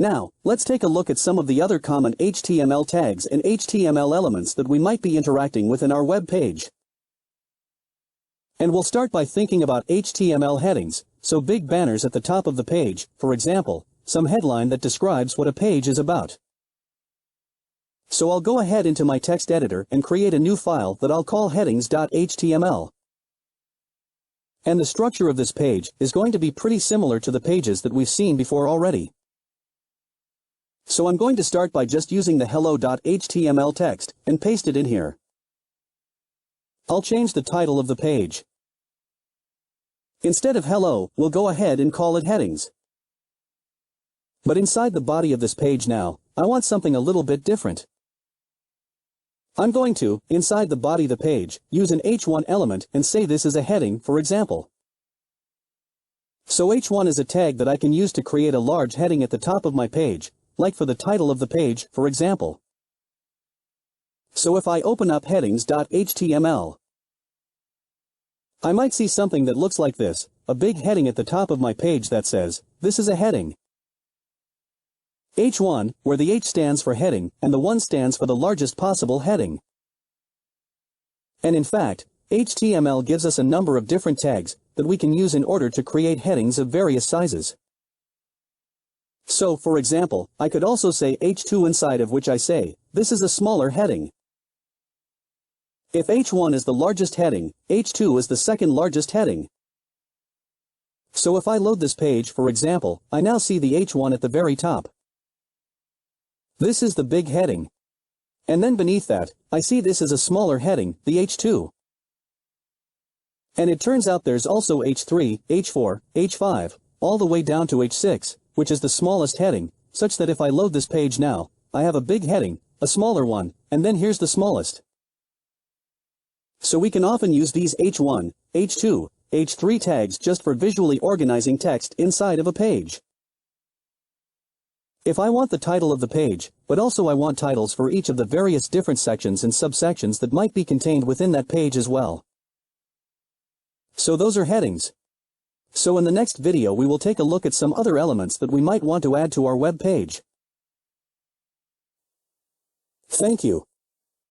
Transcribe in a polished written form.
Now, let's take a look at some of the other common HTML tags and HTML elements that we might be interacting with in our web page. And we'll start by thinking about HTML headings, so big banners at the top of the page, for example, some headline that describes what a page is about. So I'll go ahead into my text editor and create a new file that I'll call headings.html. And the structure of this page is going to be pretty similar to the pages that we've seen before already. So I'm going to start by just using the hello.html text and paste it in here. I'll change the title of the page. Instead of hello, we'll go ahead and call it headings. But inside the body of this page now, I want something a little bit different. I'm going to, inside the body of the page, use an h1 element and say this is a heading, for example. So h1 is a tag that I can use to create a large heading at the top of my page, like for the title of the page, for example. So if I open up headings.html, I might see something that looks like this, a big heading at the top of my page that says, this is a heading. H1, where the H stands for heading, and the 1 stands for the largest possible heading. And in fact, HTML gives us a number of different tags that we can use in order to create headings of various sizes. So, for example, I could also say H2 inside of which I say, this is a smaller heading. If H1 is the largest heading, H2 is the second largest heading. So if I load this page, for example, I now see the H1 at the very top. This is the big heading. And then beneath that, I see this is a smaller heading, the H2. And it turns out there's also H3, H4, H5, all the way down to H6, which is the smallest heading, such that if I load this page now, I have a big heading, a smaller one, and then here's the smallest. So we can often use these H1, H2, H3 tags just for visually organizing text inside of a page. If I want the title of the page, but also I want titles for each of the various different sections and subsections that might be contained within that page as well. So those are headings. So in the next video we will take a look at some other elements that we might want to add to our web page. Thank you.